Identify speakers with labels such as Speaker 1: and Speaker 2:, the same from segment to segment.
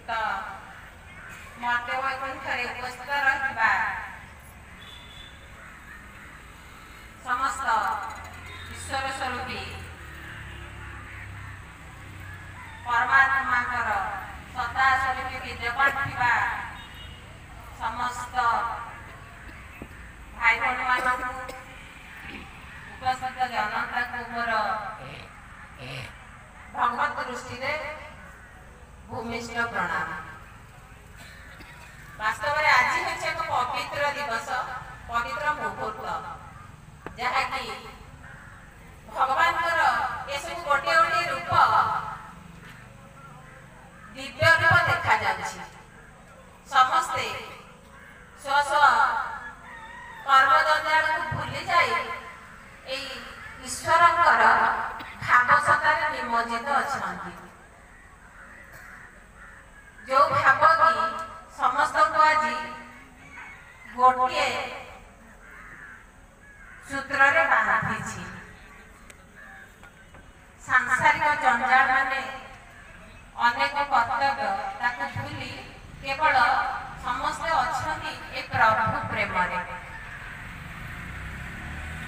Speaker 1: तो मते वैकुंठरे उपस्थित रहिबा समस्त ईश्वर स्वरूपी परमात्मा सत्ता स्वरूपी विद्यमान थिबा समस्त भाई भौणी मानू उपस्थित जनता को मोर भगवत दृष्टि भूमिष्ठ प्रणाम। वास्तव में आज हूँ एक पवित्र दिवस, पवित्र मुहूर्त जहाँकि भगवान ये सब गोटे गोटे रूप दिव्य रूप देखा जाछि। समस्ते स्व स्व कर्म जंजाल को भूली जाए ईश्वर भाव सत्तार निमज्जित अच्छा जो भाव कि समस्त को आज गोटे सूत्र रे बांधी सांसारिक जंजाल माने अनेक कर्तव्य ताकू भूली केवल समस्ते अच्छी ए प्रभु प्रेम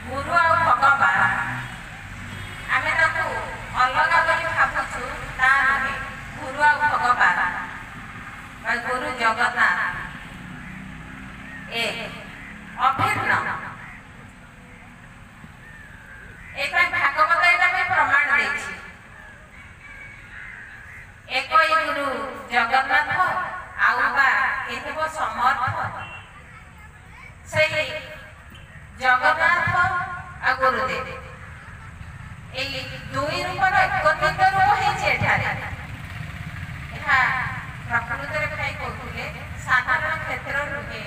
Speaker 1: गुरु आ भगवान आमे ताकू अलग बोली भावुछु ता नुहे। गुरु आ भगवान गुरु जगन्नाथ एक अभिन्न एक भागवत एटा प्रमाण देछि। एक गुरु जगन्नाथ आउबा एतब समर्थ से जगन्नाथ आ गुरुदेव ए दुई रूपर एकत्रित रूप है। प्रकृत भाई कहते साधारण क्षेत्र नुहे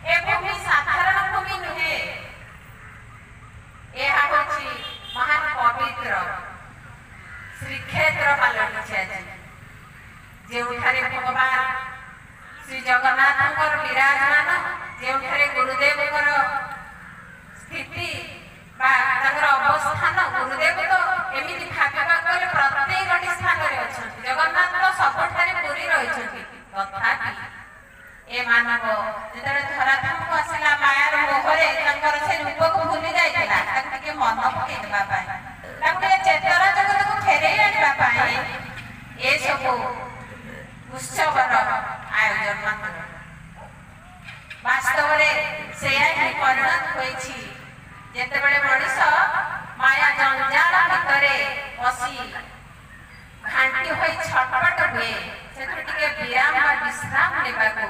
Speaker 1: ए भूमि साधारण भूमि नुहे यह हूँ महान पवित्र श्रीक्षेत्र पालटिछे जो भगवान श्री जगन्नाथ विराजमान जो गुरुदेव स्थिति अवस्थान गुरुदेव तो एमती भाग भाग कले प्रत्येक गोटे स्थान अच्छा जगन्नाथ तो सबठारे पूरी रही तथापि ए मानव जो धराधाम को आसला मायार मोहरे से रूप को भूली जाइए मन पकईदे चेतना जगत को फेरे आने ये सब उत्सवर आयोजन मात्र वास्तव में से परिणत होती जेतेबेले मनीष माया जंजाल भितर बसी घाटी हो छटपट हुए से विराम विश्राम लेवाको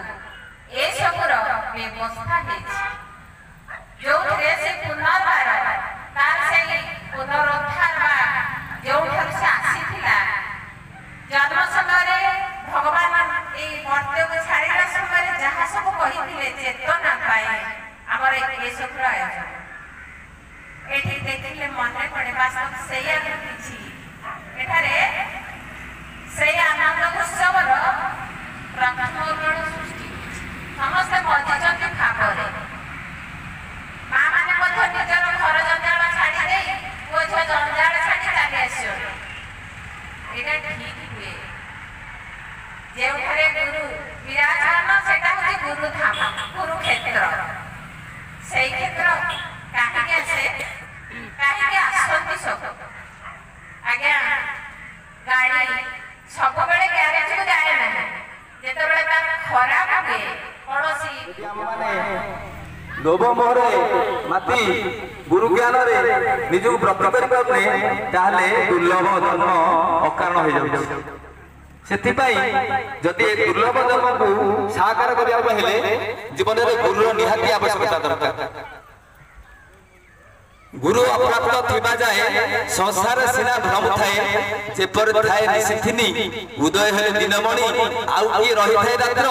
Speaker 1: ए सबुर व्यवस्था जो से पुनर्बार तार से पुनरुद्धार जो से आसीथिला जन्म समय भगवान ये मर्त्य को छाड़ा समय जहाँ सब कही चेतना पाए आमर ये सब आयोजन एठी देखिले मन पड़े वास्तव से आनंद उत्सवर प्रथम सृष्टि समस्त मजिचंती भाव माँ मैंने निजर घर जंजाल छाड़ी पुओ झील जंजाल छाड़ी चली आस ठीक हुए जो गुरु विराजमान से गुरुधाम गुरुक्षेत्र से क्षेत्र कहीं आसे कहीं आसती सब आज्ञा गाड़ी सब बेले ग्यारेज को जाए ना जिते खराब हुए पड़ोसी
Speaker 2: लोभ मोहरे माती गुरु ज्ञान निजक प्रति करने दुर्लभ जन्म अकारण हो जाए जदि दुर्लभ जन्म को साकार करने जीवन में गुरु निहाती आवश्यकता दरकार। गुरु अप्राप्त थिबा जाए संसार सिना भ्रम थाए जेपर थाए निशिथिनी उदय है दिनमणि आउ की रही थाए रात्र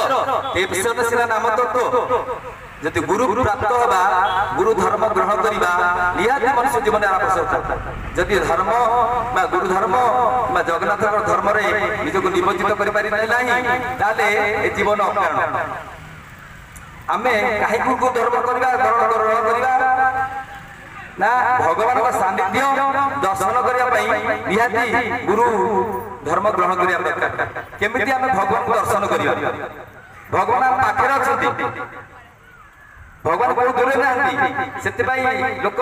Speaker 2: ते विषय सिना नाम तत्व जति गुरु प्राप्त होबा गुरु धर्म ग्रहण करिबा निहाती मनुष्य जीवन आवश्यक। जदि धर्म बा गुरु धर्म बा जगन्नाथ धर्म रे निजको निमज्जित करि पारि नाही ताले ए जीवन अकारण आमे काहे गुरु धर्म करिबा ग्रहण करिबा ନା ଭଗବାନଙ୍କ ସାନ୍ନିଧ୍ୟ ଦର୍ଶନ କରିବା ପାଇଁ ନିହାତି ଗୁରୁ ଧର୍ମ ଗ୍ରହଣ କରିବା ଦରକାର। କେମିତି ଆମେ ଭଗବାନଙ୍କୁ ଦର୍ଶନ କରିବା? ଭଗବାନ ଆମ ପାଖରେ ଅଛନ୍ତି, ଭଗବାନ ବହୁତ ଦୂରରେ ନାହାନ୍ତି। ସେଥିପାଇଁ ଲୋକ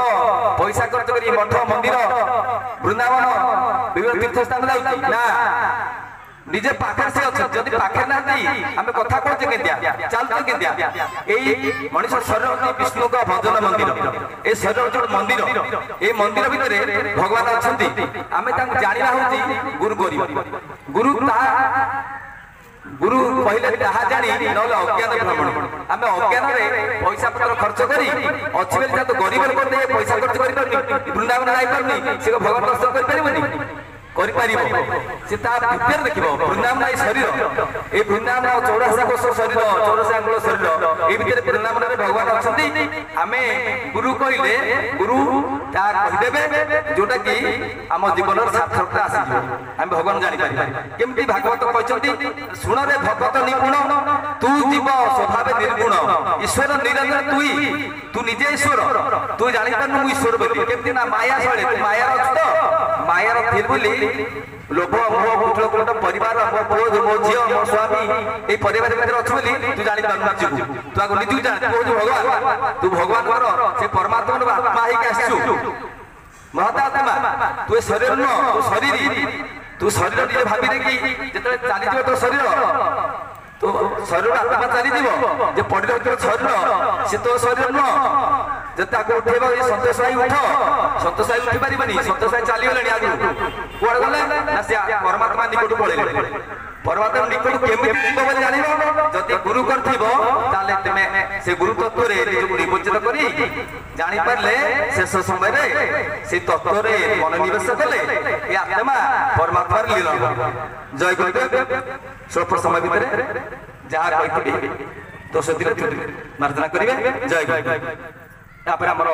Speaker 2: ପଇସା ଖର୍ଚ୍ଚ କରି ମଠ ମନ୍ଦିର ବୃନ୍ଦାବନ ବିଭିନ୍ନ ତୀର୍ଥସ୍ଥାନ ଯାଉଛି ନା, ନିଜେ ପାଖରେ ସେ ଅଛନ୍ତି। ଯଦି ପାଖରେ ନାହାନ୍ତି ଆମେ କଥା କହୁଛେ କେମିତିଆ, ଚାଲୁଛେ କେମିତିଆ? ଏଇ ମଣିଷ ଶରୀର ହଉଛି ବିଷ୍ଣୁଙ୍କ ଭଜନ ମନ୍ଦିର, ଏ ଶରୀର ହଉଛି ଗୋଟେ ମନ୍ଦିର। ଏଇ ମନ୍ଦିର ଭିତରେ ଭଗବାନ ଅଛନ୍ତି। ଆମେ ତାଙ୍କୁ ଜାଣିବା ହଉଛି ଗୁରୁ କରିବା। ଗୁରୁ କହିଲେ ତାହା ଜାଣି, ନହେଲେ ଅଜ୍ଞାନ ଭ୍ରମଣ। ଆମେ ଅଜ୍ଞାନରେ ପଇସା ପତ୍ର ଖର୍ଚ୍ଚ କରି ଅଛି ବୋଲି ତାକୁ ଗରିବ ଲୋକ ପଇସା ଖର୍ଚ୍ଚ କରିପାରୁନି, ବୃନ୍ଦାବନ ଯାଇପାରୁନି, ସେ ଭଗବାନ ଦର୍ଶନ କରିପାରିବନି? କରିପାରିବ। ସେ ତା ଭିତରେ ଦେଖିବ ବୃନ୍ଦାବନ ଏଇ ଶରୀର, ଏଇ ବୃନ୍ଦାବନ 84 କୋଷ ଶରୀର, 84 ଆଙ୍ଗୁଳ ଶରୀର, ଏଇ ଭିତରେ ବୃନ୍ଦାବନରେ ଭଗବାନ ଅଛନ୍ତି। ଆମେ ଗୁରୁ କହିଲେ ଗୁରୁ ତାହା କହିଦେବେ ଯୋଉଟା କି ଆମ ଜୀବନର ସାର୍ଥକତା ଆସିଯିବ। ଆମେ ଭଗବାନ ଜାଣିପାରିବା। କେମିତି ଭାଗବତ କହିଛନ୍ତି, ଶୁଣରେ ଭଗତ ନିପୁଣ ତୁ ଜୀବ ସ୍ୱଭାବେ ନିର୍ଗୁଣ, ଈଶ୍ୱର ନିରଞ୍ଜନ ତୁଇ, ତୁ ନିଜେ ଈଶ୍ୱର, ତୁ ଜାଣିପାରୁନୁ ମୁଁ ଈଶ୍ୱର ବୋଲି। କେମିତି ନା ମାୟା ଶୈଳୀ, ତୁ ମାୟାର ଅଛୁ ତ, ମାୟାର ଥିଲ ବୋଲି ଲୋଭ ମୋହ କୁଟଳ କୁଟ ପରିବାର, ମୋ ପୁଅ ମୋ ଝିଅ ମୋ ସ୍ୱାମୀ ଏଇ ପରିବାର ଭିତରେ ଅଛୁ ବୋଲି ତୁ ଜାଣିପାରୁନୁ ନିଜକୁ। ତୁ ଆଗ ନିଜକୁ ଜାଣି, ତୁ ହଉଛୁ ଭଗବାନ, ତୁ ଭଗବାନଙ୍କର ସେ ପରମାତ୍ମାର ଆତ୍ମା ହେଇକି ଆସିଛୁ, ମହତାତ୍ମା। ତୁ ଏ ଶରୀର ନୁହଁ, ତୁ ଶରୀର। ତୁ ଶରୀର ନିଜେ ଭାବି ଦେଖି ଯେତେବେଳେ ଚାଲିଯିବ ତୋ ଶରୀର, ତୋ ଶରୀର ଆତ୍ମା ଚାଲିଯିବ, ଯେ ପଡି ରହିଥିବ ଶରୀର ସେ ତୋ ଶରୀର ନୁହଁ। ଯଦି ତାକୁ ଉଠେଇବ, ଏ ସନ୍ତୋଷ ଭାଇ ଉଠ, ସନ୍ତୋଷ ଭାଇ ଉଠି ପାରିବନି, ସନ୍ତୋଷ ଭାଇ ଚାଲିଗଲେଣି ଆଗରୁ। କୁଆଡେ ଗଲେ ନା ସେ ପରମାତ୍ମା ନିକଟକୁ ପଳେଇଲେ। ପରମାତ୍ମା ନିକଟକୁ କେମିତି ଯିବ ବୋଲି ଜାଣିବ, ଯଦି ଗୁରୁ କରିଥିବ ତାହେଲେ ତୁମେ ସେ ଗୁରୁ ତତ୍ତ୍ୱରେ ନିଜକୁ ନିବଞ୍ଚିତ କରି ଜାଣିପାରିଲେ ଶେଷ ସମୟରେ ସେଇ ତତ୍ତ୍ୱରେ ମନୋନିବେଶ କଲେ ଏ ଆତ୍ମା ପରମାତ୍ମାର ଲୀନ। ଜୟ ଗୁରୁଦେବ। ସ୍ୱଳ୍ପ ସମୟ ଭିତରେ ଯାହା କହିଥିବେ ତ ସେଥିରେ ମାର୍ଜନା କରିବେ। ଜୟ ଗୁରୁଦେବ। ତାପରେ ଆମର